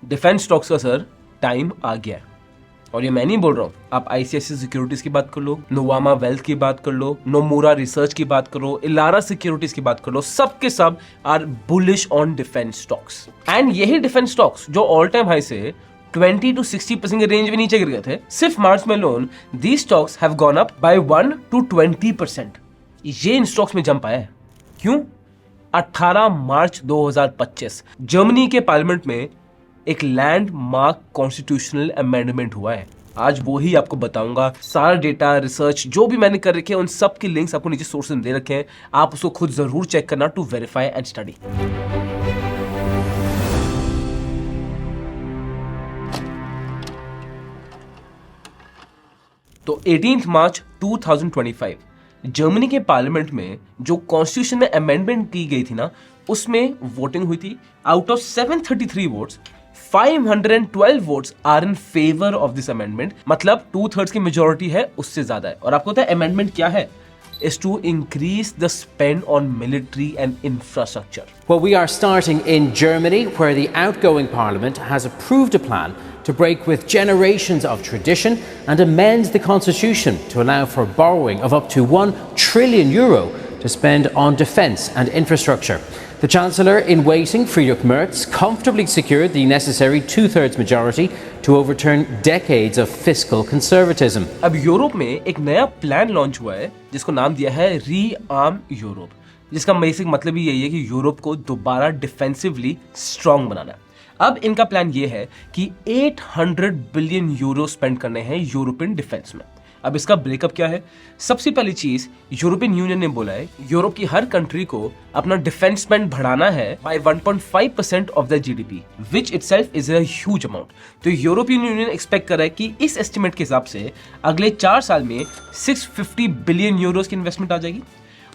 Defence stocks का sir time आ गया है। और ये मैं नहीं बोल रहा हूँ, आप आईसीआईसीआई सिक्योरिटीज की बात कर लो, नोवामा वेल्थ की बात कर लो, नोमूरा रिसर्च की बात करो, इलारा सिक्योरिटीज की बात कर लो, सबके सब are bullish on defence stocks. And यही डिफेंस स्टॉक्स जो ऑल टाइम हाई से 20 to 60% के रेंज में नीचे गिर गए थे, सिर्फ मार्च में loan these stocks have gone up by 1 to 20%। ये इन स्टॉक्स में जंप आया है। क्यों? 18 मार्च 2025 जर्मनी के पार्लियामेंट में एक लैंडमार्क कॉन्स्टिट्यूशनल अमेंडमेंट हुआ है। आज वो ही आपको बताऊंगा। सारा डेटा रिसर्च जो भी मैंने कर रखे हैं उन सब के लिंक्स आपको नीचे सोर्स में दे रखे हैं, आप उसको खुद जरूर चेक करना टू वेरीफाई एंड स्टडी। तो 18 मार्च 2025 जर्मनी के पार्लियामेंट में जो कॉन्स्टिट्यूशन में अमेंडमेंट की गई थी ना, उसमें वोटिंग हुई थी। Out of 733 votes 512 votes are in favour of this amendment, मतलब 2/3 की मेजोरिटी है, उससे ज्यादा है। और आपको पता है अमेंडमेंट क्या है? Is to increase the spend on military and infrastructure. Well, we are starting in Germany, where the outgoing parliament has approved a plan to break with generations of tradition and amend the constitution to allow for borrowing of up to €1 trillion to spend on defence and infrastructure. The Chancellor in waiting, Friedrich Merz, comfortably secured the necessary 2/3 majority to overturn decades of fiscal conservatism. अब Europe में एक नया plan launch हुआ है जिसको नाम दिया है रीआर्म यूरोप, जिसका बेसिक मतलब ही यही है कि यूरोप को दोबारा डिफेंसिवली स्ट्रांग बनाना है। अब इनका प्लान ये है कि 800 बिलियन यूरो स्पेंड करने हैं यूरोपियन डिफेंस में। अब इसका ब्रेकअप क्या है? सबसे पहली चीज, यूरोपियन यूनियन ने बोला है यूरोप की हर कंट्री को अपना डिफेंस स्पेंड बढ़ाना है by 1.5% of the GDP, which itself is a huge amount. तो यूरोपियन यूनियन एक्सपेक्ट कर रहा है कि इस एस्टिमेट के हिसाब से अगले 4 साल में 650 बिलियन यूरोस की इन्वेस्टमेंट आ जाएगी।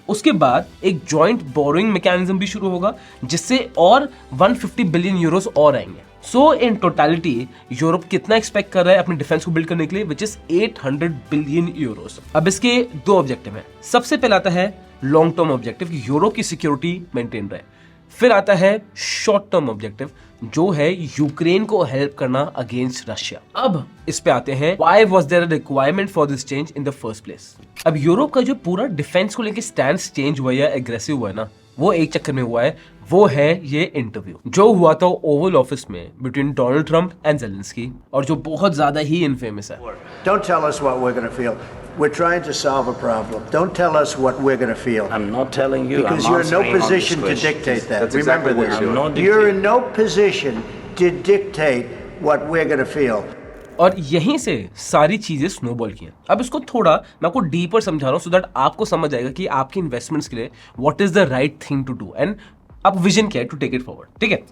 उसके बाद एक जॉइंट बोरोइंग मैकेनिज्म भी शुरू होगा जिससे और 150 बिलियन यूरोस और आएंगे। सो इन टोटलिटी यूरोप कितना एक्सपेक्ट कर रहा है अपने डिफेंस को बिल्ड करने के लिए, विच इज 800 बिलियन यूरोस। अब इसके 2 ऑब्जेक्टिव हैं। सबसे पहला आता है लॉन्ग टर्म ऑब्जेक्टिव कि यूरोप की सिक्योरिटी मेंटेन रहे। फिर आता है शॉर्ट टर्म ऑब्जेक्टिव जो है यूक्रेन को हेल्प करना अगेंस्ट रशिया। अब इस पे आते हैं why was there a requirement for this change in the first place. अब यूरोप का जो पूरा डिफेंस को लेकर स्टैंड चेंज हुआ या एग्रेसिव हुआ है ना, वो एक चक्कर में हुआ है। वो है ये इंटरव्यू जो हुआ था ओवल ऑफिस में between Donald Trump and Zelensky, और जो बहुत ज्यादा ही इनफेमस है। Don't tell us what we're going to feel. We're trying to solve a problem. Don't tell us what we're going to feel. I'm not telling you. Because I'm you're in no answering on this position to question. dictate that. That's Remember exactly this. what I'm not You're dictating. in no position to dictate what we're going to feel. और यहीं से सारी चीजें snowball की हैं। अब इसको थोड़ा मैं आपको डीपर समझा रहा हूं सो दैट आपको समझ आएगा कि आपकी इन्वेस्टमेंट्स के लिए what is the right thing to do and आप विजन क्या है टू टेक इट फॉरवर्ड। ठीक है,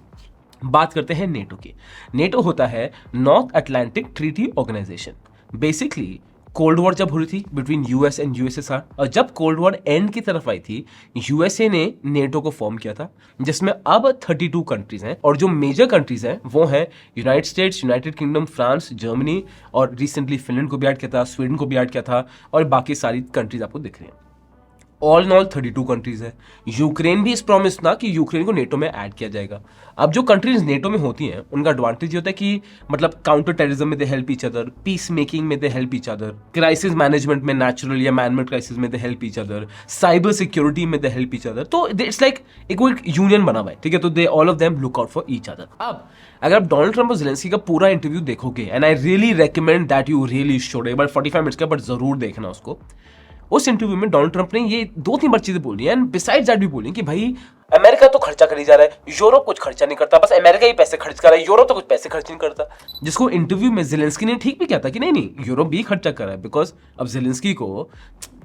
बात करते हैं नेटो की। नेटो होता है North Atlantic Treaty Organisation. Basically cold war जब हो रही थी बिटवीन यूएस एंड यूएसएसआर, और जब कोल्ड वॉर एंड की तरफ आई थी यूएसए ने नेटो को फॉर्म किया था, जिसमें अब 32 कंट्रीज हैं। और जो मेजर कंट्रीज हैं वो हैं United states, United kingdom, France, Germany, और रिसेंटली फिनलैंड को भी ऐड किया था, स्वीडन को भी ऐड किया था, और बाकी सारी कंट्रीज आपको दिख रही हैं। ऑल इन ऑल 32 कंट्रीज है। यूक्रेन भी इस प्रॉमिस था कि यूक्रेन को नेटो में ऐड किया जाएगा। अब जो कंट्रीज नेटो में होती हैं उनका एडवांटेज ये होता है कि मतलब काउंटर टेररिज्म में they help each other, peace making में they help each other, crisis management में, नेचुरल या मैनमेड क्राइसिस में they help each other, cyber security में दे हेल्प ईच अदर। तो इट्स लाइक एक वो यूनियन बना हुआ है। ठीक है, तो they all of them look out for each other. अब अगर आप डोनाल्ड ट्रंप और ज़ेलेंस्की का पूरा इंटरव्यू देखोगे, and I really recommend that you really should, एक बार 45 मिनट्स का बट जरूर देखना उसको। उस इंटरव्यू में डोनाल्ड ट्रंप ने ये 2-3 बार चीजें बोली एंड बिसाइड्स दैट भी बोली कि भाई अमेरिका तो खर्चा कर ही जा रहा है, यूरोप कुछ खर्चा नहीं करता, बस अमेरिका ही पैसे खर्च कर रहा है, यूरोप तो कुछ पैसे खर्च नहीं करता। जिसको इंटरव्यू में ज़ेलेंस्की ने ठीक भी किया था कि नहीं यूरोप भी खर्चा कर रहा है, बिकॉज अब ज़ेलेंस्की को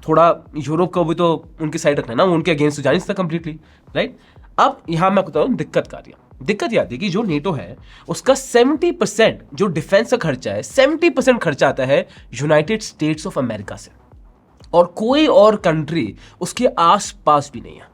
थोड़ा यूरोप का भी तो उनकी साइड रखना है ना, उनके अगेंस्ट तो जा नहीं सकता कंप्लीटली, राइट। अब यहाँ मैं बताऊँ दिक्कत याद है कि जो नेटो है उसका 70% जो डिफेंस का खर्चा है, 70% खर्चा आता है यूनाइटेड स्टेट्स ऑफ अमेरिका से, और कोई और कंट्री उसके आस पास भी नहीं है।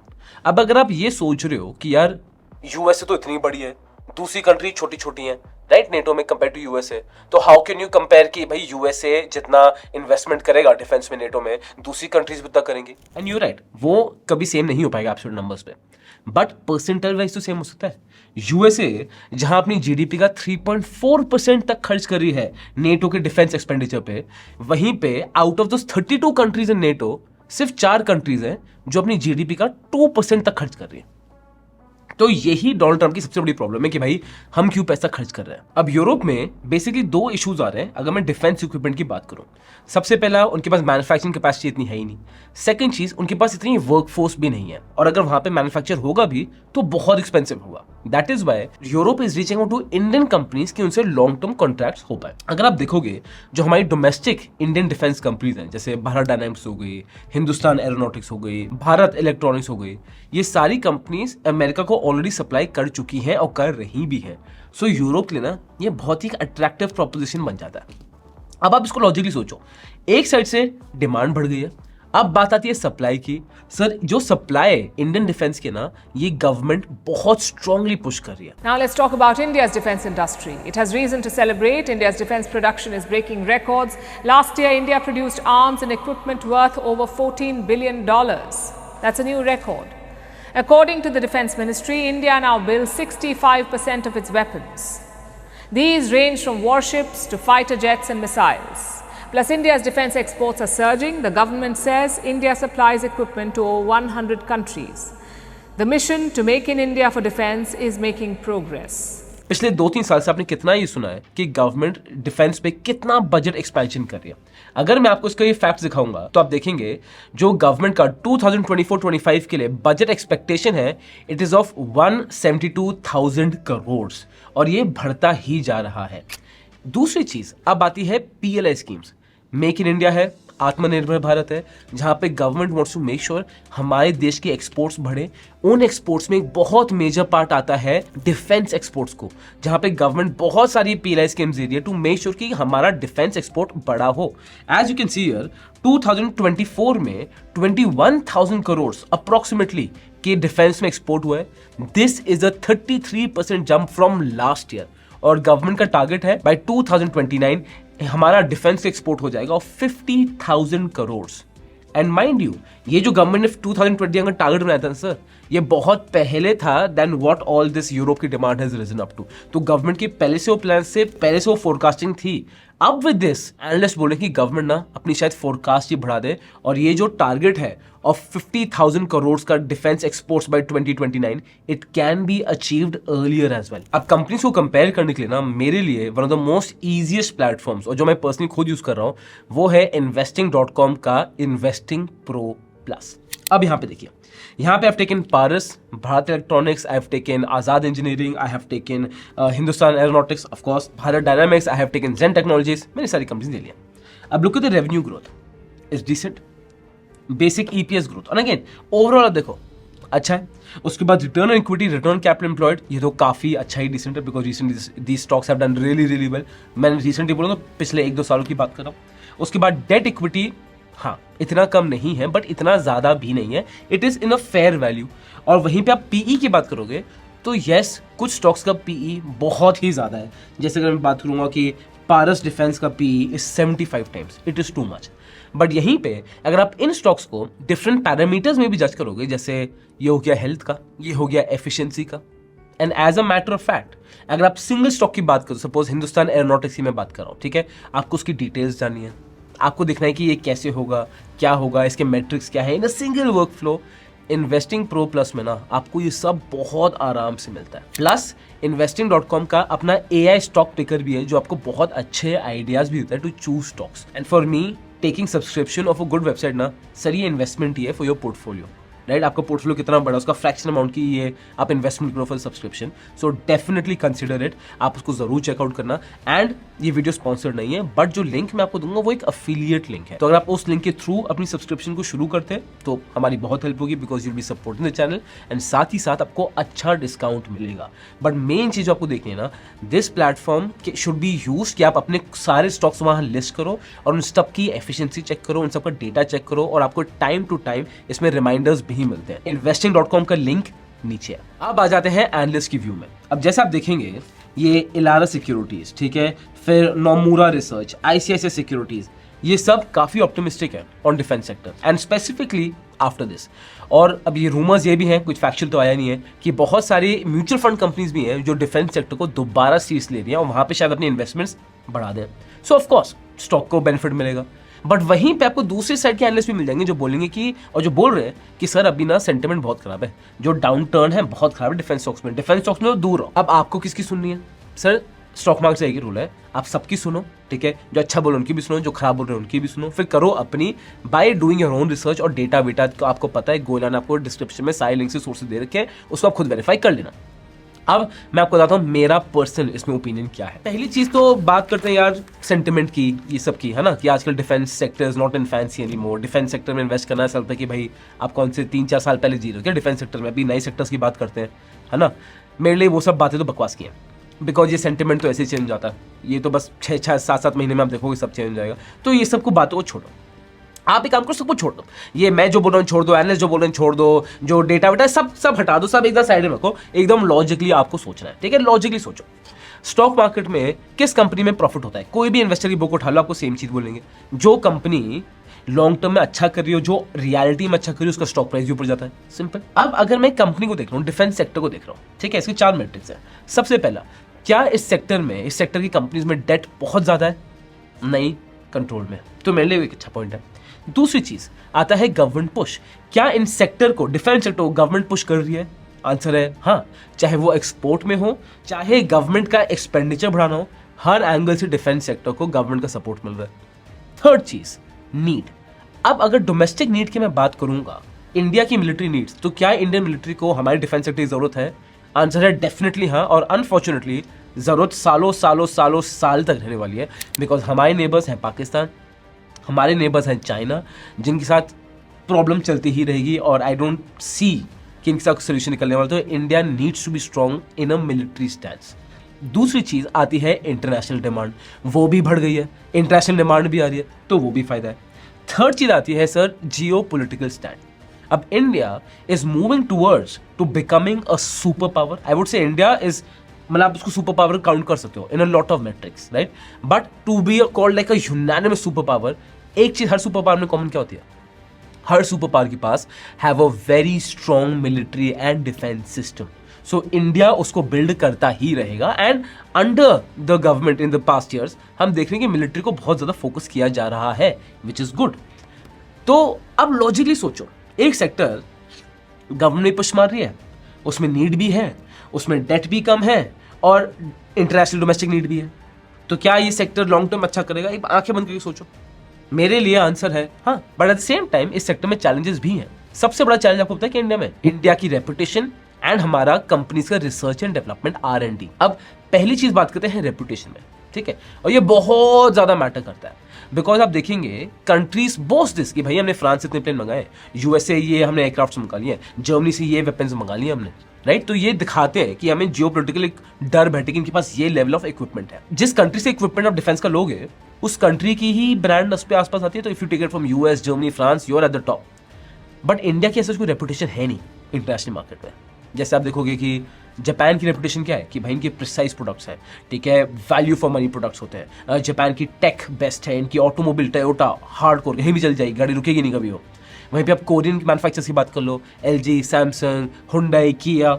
अब अगर आप ये सोच रहे हो कि यार यूएसए तो इतनी बड़ी है, दूसरी कंट्री छोटी छोटी हैं, राइट, नेटो में कंपेयर टू यूएसए, तो हाउ कैन यू कंपेयर कि भाई यूएसए जितना इन्वेस्टमेंट करेगा डिफेंस में नेटो में, दूसरी कंट्रीज भी उतना करेंगी। एंड यू राइट, वो कभी सेम नहीं हो पाएगा एब्सोल्यूट नंबर्स पे, बट परसेंटाइल वाइज तो सेम हो सकता है। यूएसए जहां अपनी जीडीपी का 3.4% तक खर्च कर रही है नेटो के डिफेंस एक्सपेंडिचर पे, वहीं पे out of those 32 countries in NATO सिर्फ 4 कंट्रीज हैं जो अपनी जीडीपी का 2% तक खर्च कर रही है। तो यही डोनाल्ड ट्रंप की सबसे बड़ी प्रॉब्लम है कि भाई हम क्यों पैसा खर्च कर रहे हैं। अब यूरोप में बेसिकली 2 इश्यूज आ रहे हैं अगर मैं डिफेंस इक्विपमेंट की बात करूं। सबसे पहला, उनके पास मैन्युफैक्चरिंग कैपेसिटी इतनी है ही नहीं। सेकंड चीज, उनके पास इतनी वर्कफोर्स भी नहीं है, और अगर वहां पे मैन्युफैक्चर होगा भी तो बहुत एक्सपेंसिव होगा। That is why Europe is reaching out to Indian companies कि उनसे लॉन्ग टर्म कॉन्ट्रैक्ट्स हो पाए। अगर आप देखोगे जो हमारी डोमेस्टिक इंडियन डिफेंस कंपनीज हैं, जैसे भारत डायनामिक्स हो गई, हिंदुस्तान एरोनॉटिक्स हो गई, भारत इलेक्ट्रॉनिक्स हो गई, ये सारी कंपनीज अमेरिका को ऑलरेडी सप्लाई कर चुकी हैं और कर रही भी है। सो यूरोप के लिए ना ये बहुत ही अट्रैक्टिव प्रोपोजिशन बन जाता है। अब आप इसको लॉजिकली सोचो, एक साइड से डिमांड बढ़ गई है, अब बात आती है सप्लाई की। सर जो सप्लाई इंडियन डिफेंस के ना, ये गवर्नमेंट बहुत स्ट्रांगली पुश कर रही है। Now let's talk about India's defense industry. It has reason to celebrate. India's defense production is breaking records. Last year, India produced arms and equipment worth over $14 billion. That's a new record. According to the Defense Ministry, India now builds 65% of its weapons. These range from warships to fighter jets and missiles. Plus, India's defense exports are surging. The government says India supplies equipment to over 100 countries. The mission to make in India for defense is making progress. पिछले 2-3 साल से आपने कितना ये सुना है कि government defence पे कितना बजट एक्सपेंशन कर रही है। अगर मैं आपको इसका ये फैक्ट दिखाऊंगा तो आप देखेंगे जो गवर्नमेंट का 2024-25 के लिए बजट एक्सपेक्टेशन है, इट इज ऑफ 172,000 करोड़, और ये बढ़ता ही जा रहा है। दूसरी चीज अब आती है PLI schemes. Make in India है, आत्मनिर्भर भारत है, जहां पे government wants to make sure हमारे देश के एक्सपोर्ट्स बढ़े। उन एक्सपोर्ट्स में एक बहुत मेजर पार्ट आता है डिफेंस एक्सपोर्ट्स को, जहां पे गवर्नमेंट बहुत सारी पीएलआई स्कीम्स दे रही है टू मेक श्योर कि हमारा डिफेंस एक्सपोर्ट बड़ा हो। As you can see here 2024 में 21,000 करोड़ अप्रोक्सीमेटली के डिफेंस में एक्सपोर्ट हुआ है। This is a 33% jump from last year, और गवर्नमेंट का टारगेट है बाय 2029 हमारा डिफेंस एक्सपोर्ट हो जाएगा 50,000 करोड़। एंड माइंड यू, ये जो गवर्नमेंट ने 2020 का टारगेट बनाया था सर, ये बहुत पहले था then what all this Europe की demand has risen up to. तो गवर्नमेंट की पहले से वो प्लान से पहले से वो फोरकास्टिंग थी। अब विद दिस एनालिस्ट बोले कि गवर्नमेंट ना अपनी शायद फोरकास्ट ही बढ़ा दे, और ये जो टारगेट है ऑफ 50,000 करोड़ का defence exports by 2029, it can be achieved earlier as well. अब कंपनीज को कंपेयर करने के लिए ना मेरे लिए one of the most easiest platforms, और जो मैं पर्सनली खुद यूज कर रहा हूं, वो है investing.com का इन्वेस्टिंग प्रो प्लस। अब यहां पे देखिए, यहाँ पे I have taken Paras, Bharat electronics, I have taken Azad engineering, I have taken Hindustan aeronautics, of course Bharat dynamics, I have taken Zen technologies, मैंने सारी कंपनीज ले लिया। अब look at the revenue growth is decent, basic EPS growth, और अगेन ओवरऑल देखो अच्छा है। उसके बाद return on equity, return on capital employed, ये तो काफी अच्छा ही डिसेंट है, because recently these stocks have done really really well. मैंने रिसेंटली बोला तो पिछले 1-2 सालों की बात कर रहा हूँ। उसके बाद डेट इक्विटी, हाँ इतना कम नहीं है बट इतना ज्यादा भी नहीं है, it is in a fair value. और वहीं पे आप पीई की बात करोगे तो यस, कुछ स्टॉक्स का पीई बहुत ही ज्यादा है। जैसे अगर मैं बात करूंगा कि पारस डिफेंस का PE is 75 times, it is too much. But यहीं पे अगर आप इन स्टॉक्स को डिफरेंट पैरामीटर्स में भी जज करोगे, जैसे ये हो गया हेल्थ का, ये हो गया एफिशिएंसी का, and as a matter of fact अगर आप सिंगल स्टॉक की बात करो, सपोज हिंदुस्तान एरोनॉटिक्स की मैं बात कर रहा हूँ, ठीक है, आपको उसकी डिटेल्स जाननी है, आपको देखना है कि ये कैसे होगा, क्या होगा, इसके मैट्रिक्स क्या है in a single workflow. Investing Pro Plus में ना आपको ये सब बहुत आराम से मिलता है। प्लस investing.com का अपना AI स्टॉक पिकर भी है जो आपको बहुत अच्छे आइडियाज भी देता है to choose stocks. And for me taking subscription of a good website ना सर, ये इन्वेस्टमेंट ही है फॉर योर पोर्टफोलियो, राइट। आपका पोर्टफोलियो कितना बड़ा, उसका फ्रैक्शन अमाउंट की ये आप इन्वेस्टमेंट करो for subscription, so definitely consider it. आप उसको जरूर चेकआउट करना। एंड ये वीडियो स्पॉन्सर्ड नहीं है, बट जो लिंक मैं आपको दूंगा वो एक अफिलिएट लिंक है, तो अगर आप उस लिंक के थ्रू अपनी सब्सक्रिप्शन को शुरू करते हैं तो हमारी बहुत हेल्प होगी, because you'll be supporting the channel, and साथ ही साथ आपको अच्छा डिस्काउंट मिलेगा। बट मेन चीज आपको देखनी है ना, this platform should be use कि आप अपने सारे स्टॉक्स वहां लिस्ट करो और उन सब की एफिशिएंसी चेक करो, उन सबका डेटा चेक करो, और आपको टाइम टू टाइम इसमें रिमाइंडर्स भी मिलते हैं। investing.com का लिंक नीचे है। अब आ जाते हैं एनालिस्ट की व्यू में। अब जैसे आप देखेंगे ये इलारा सिक्योरिटीज, ठीक है, फिर नोमुरा रिसर्च, आईसीआईसीआई सिक्योरिटीज, ये सब काफी ऑप्टिमिस्टिक है on defence sector and specifically after this. और अब ये रूमर्स ये भी हैं, कुछ फैक्चुअल तो आया नहीं है, कि बहुत सारी म्यूचुअल फंड कंपनीज भी हैं जो डिफेंस सेक्टर को दोबारा सीरियस ले रही हैं और वहां पे शायद अपनी इन्वेस्टमेंट्स बढ़ा दें। सो ऑफ कोर्स स्टॉक को बेनिफिट मिलेगा, बट वहीं पे आपको दूसरी साइड के एनालिस्ट भी मिल जाएंगे जो बोलेंगे कि, और जो बोल रहे हैं कि सर अभी ना सेंटिमेंट बहुत खराब है, जो डाउन टर्न है बहुत खराब है डिफेंस स्टॉक्स में, डिफेंस स्टॉक्स में तो दूर रहो। अब आपको किसकी सुननी है सर? स्टॉक मार्केट से एक ही रूल है, आप सबकी सुनो, ठीक है? जो अच्छा बोल उनकी भी सुनो, जो खराब बोल रहे हैं उनकी भी सुनो, फिर करो अपनी by doing your own research और डेटा वेटा तो आपको पता है, गोयला ने आपको डिस्क्रिप्शन में सारे लिंक से सोर्सेज दे रखे हैं, उसको आप खुद वेरीफाई कर लेना। अब मैं आपको बताता हूँ मेरा पर्सनल इसमें ओपिनियन क्या है। पहली चीज तो बात करते हैं यार सेंटिमेंट की, ये सब की, है ना, कि आजकल defence sector is not in fancy any more. Defence sector में इन्वेस्ट करना ऐसा लगता है कि भाई आप कौन से 3-4 साल पहले जी रहे हो क्या डिफेंस सेक्टर में, अभी नए सेक्टर्स की बात करते हैं, है ना। मेरे लिए वो सब बातें तो बकवास की हैं, बिकॉज ये सेंटिमेंट तो ऐसे ही चेंज जाता है, ये तो बस 6-7 महीने में आप देखोगे सब चेंज हो जाएगा। तो ये सबको बातों को छोड़ो, आप एक काम करो, सबको छोड़ दो, ये मैं जो बोल रहा हूँ छोड़ दो, एनालिस्ट जो बोल रहे हैं छोड़ दो, जो डेटा वेटा सब हटा दो, सब एकदम साइड में रखो, एकदम लॉजिकली आपको सोचना है, ठीक है? लॉजिकली सोचो, स्टॉक मार्केट में किस कंपनी में प्रॉफिट होता है? कोई भी इन्वेस्टर की बुक उठा लो, आपको सेम चीज बोलेंगे, जो कंपनी लॉन्ग टर्म में अच्छा कर रही हो, जो रियलिटी में अच्छा कर रही हो, उसका स्टॉक प्राइस भी ऊपर जाता है, सिंपल। अब अगर मैं कंपनी को देख रहा हूँ, डिफेंस सेक्टर को देख रहा हूँ, ठीक है, इसके 4 मैट्रिक्स है। सबसे पहला, क्या इस सेक्टर की कंपनीज में डेट बहुत ज्यादा है? नहीं, कंट्रोल में, तो मेरे लिए एक अच्छा पॉइंट है। दूसरी चीज आता है गवर्नमेंट पुश, क्या इन सेक्टर को, डिफेंस सेक्टर को गवर्नमेंट पुश कर रही है? आंसर है हाँ, चाहे वो एक्सपोर्ट में हो, चाहे गवर्नमेंट का एक्सपेंडिचर बढ़ाना हो, हर एंगल से डिफेंस सेक्टर को गवर्नमेंट का सपोर्ट मिल रहा है। थर्ड चीज, नीड। अब अगर डोमेस्टिक नीड की मैं बात करूंगा, इंडिया की मिलिट्री नीड्स, तो क्या इंडियन मिलिट्री को हमारे डिफेंस सेक्टर की जरूरत है? आंसर है डेफिनेटली हाँ, और अनफॉर्चुनेटली जरूरत साल तक रहने वाली है, बिकॉज हमारे नेबर्स हैं पाकिस्तान, हमारे नेबर्स हैं चाइना, जिनके साथ प्रॉब्लम चलती ही रहेगी, और आई डोंट सी कि इनके साथ सोल्यूशन निकलने वाला। तो India needs to be strong in a military stance. दूसरी चीज आती है इंटरनेशनल डिमांड, वो भी बढ़ गई है, इंटरनेशनल डिमांड भी आ रही है, तो वो भी फायदा है। थर्ड चीज आती है सर जियो पोलिटिकल स्टैंड। अब India is moving towards to becoming a super power. I would say India is, मतलब आप उसको सुपर पावर काउंट कर सकते हो in a lot of metrics, right? But to be called like a unanimous super power, एक चीज हर super power में कॉमन क्या होती है? हर सुपर पावर के पास have a very strong military and defence system. So India उसको बिल्ड करता ही रहेगा, and under the government in the past years हम देख रहे हैं कि मिलिट्री को बहुत ज्यादा फोकस किया जा रहा है, विच इज गुड। तो अब लॉजिकली सोचो, एक सेक्टर गवर्नमेंट पुश मार रही है, उसमें नीड भी है, उसमें डेट भी कम है, और इंटरनेशनल डोमेस्टिक नीड भी है, तो क्या ये सेक्टर लॉन्ग टर्म अच्छा करेगा? एक आंखें बंद करके सोचो। मेरे लिए आंसर है हाँ, but at the same time इस सेक्टर में चैलेंजेस भी हैं। सबसे बड़ा चैलेंज आपको पता है कि इंडिया में, इंडिया की रेपुटेशन एंड हमारा कंपनीज का रिसर्च एंड डेवलपमेंट R&D। अब पहली चीज बात करते हैं रेपुटेशन में, ठीक है, और ये बहुत ज्यादा मैटर करता है, बिकॉज आप देखेंगे कंट्रीज बोस्ट दिस कि भाई हमने फ्रांस से इतने प्लेन मंगाए, यूएसए ये हमने एयरक्राफ्ट मंगा लिए, जर्मनी से ये वेपन्स मंगा लिए हमने, राइट? तो ये दिखाते हैं कि हमें जियोपॉलिटिकल एक डर बैठे कि इनके पास ये लेवल ऑफ इक्विपमेंट है। जिस कंट्री से इक्विपमेंट ऑफ डिफेंस का लोगे, उस कंट्री की ही ब्रांड उस पे आसपास आती है। तो if you take it from US, Germany, France, you are at the top. But India की ऐसा कोई रेपुटेशन है नहीं इंटरनेशनल मार्केट में। जैसे आप देखोगे कि जापान की रेपुटेशन क्या है कि भाई इनके प्रिसाइज प्रोडक्ट्स हैं, ठीक है, वैल्यू फॉर मनी प्रोडक्ट्स होते हैं। जापान की टेक बेस्ट है, इनकी ऑटोमोबाइल टोयोटा हार्डकोर, कहीं भी चल जाएगी, गाड़ी रुकेगी नहीं कभी हो। वहीं पे आप कोरियन मैन्युफैक्चरर्स की बात कर लो, LG, Samsung, Hyundai, Kia,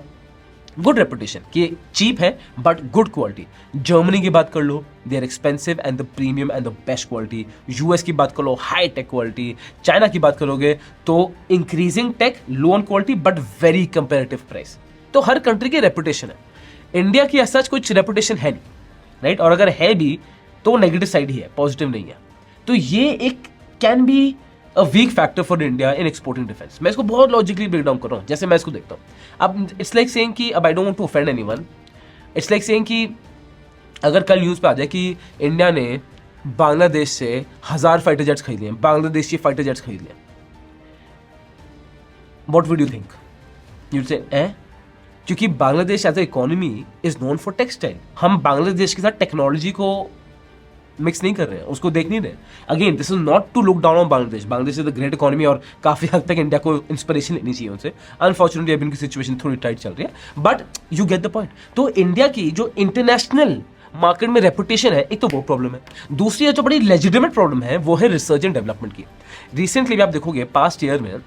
good reputation कि चीप है बट गुड क्वालिटी। जर्मनी की बात कर लो, they are expensive and the premium and the best quality. US की बात कर लो, हाई टेक क्वालिटी। चाइना की बात करोगे तो increasing tech, low on quality but very comparative price. तो हर कंट्री की रेपुटेशन है। इंडिया की ऐसा कुछ रेपुटेशन है नहीं, राइट? और अगर है भी तो नेगेटिव साइड ही है, पॉजिटिव नहीं है। तो ये एक can be a weak factor for India in exporting defence. मैं इसको बहुत लॉजिकली ब्रेक डाउन कर रहा हूँ, जैसे मैं इसको देखता हूँ। अब इट्स लाइक सेइंग कि अब I don't want to offend anyone, it's like saying कि अगर कल न्यूज़ पे आ जाए कि इंडिया ने बांग्लादेश से 1000 फाइटर जेट्स खरीद लिए, बांग्लादेशी फाइटर जेट्स खरीद लिए, what would you think? You say क्योंकि Bangladesh as a economy is known for textile. हम बांग्लादेश के साथ टेक्नोलॉजी को मिक्स नहीं कर रहे हैं, उसको देख नहीं रहे। Again this is not to look down on Bangladesh. Bangladesh is the great economy और काफी हद तक इंडिया को इंस्पिरेशन लेनी चाहिए उनसे। अनफॉर्चुनेटली अभी इनकी सिचुएशन थोड़ी टाइट चल रही है, but you get the point. तो इंडिया की जो इंटरनेशनल मार्केट में रेपुटेशन है, एक तो वो प्रॉब्लम है। दूसरी जो बड़ी लेजिटिमेट प्रॉब्लम है वो है रिसर्च एंड डेवलपमेंट की। रिसेंटली भी आप देखोगे पास्ट ईयर में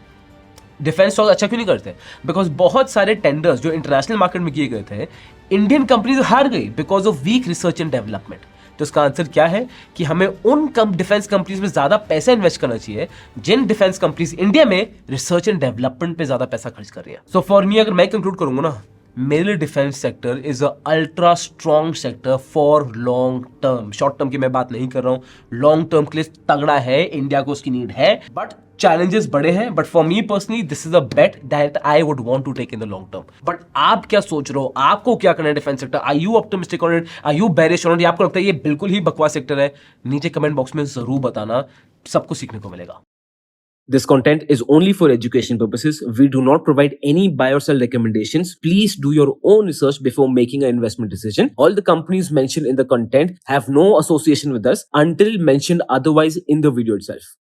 डिफेंस स्टॉक अच्छा क्यों नहीं करते? बिकॉज बहुत सारे टेंडर्स जो इंटरनेशनल मार्केट में किए गए थे, इंडियन कंपनीज हार गई because of weak research and development. तो इसका आंसर क्या है कि हमें उन डिफेंस कंपनीज में ज्यादा पैसा इन्वेस्ट करना चाहिए जिन डिफेंस कंपनीज इंडिया में रिसर्च एंड डेवलपमेंट पे ज्यादा पैसा खर्च कर रही है। सो फॉर मी, अगर मैं कंक्लूड करूंगा ना, मेरे लिए defence sector is a ultra strong sector for long term. Short term की मैं बात नहीं कर रहा हूं, लॉन्ग टर्म के लिए तगड़ा है, इंडिया को उसकी नीड है, बट चैलेंजेस बड़े हैं। But for me personally this is a bet that I would want to take in the long term. But आप क्या सोच रहे हो? आपको क्या करना है defence sector? Are you optimistic on it? Are you bearish on it? आपको लगता है ये बिल्कुल ही बकवास सेक्टर है? नीचे कमेंट बॉक्स में जरूर बताना, सबको सीखने को मिलेगा। This content is only for education purposes. We do not provide any buy or sell recommendations. Please do your own research before making an investment decision. All the companies mentioned in the content have no association with us until mentioned otherwise in the video itself.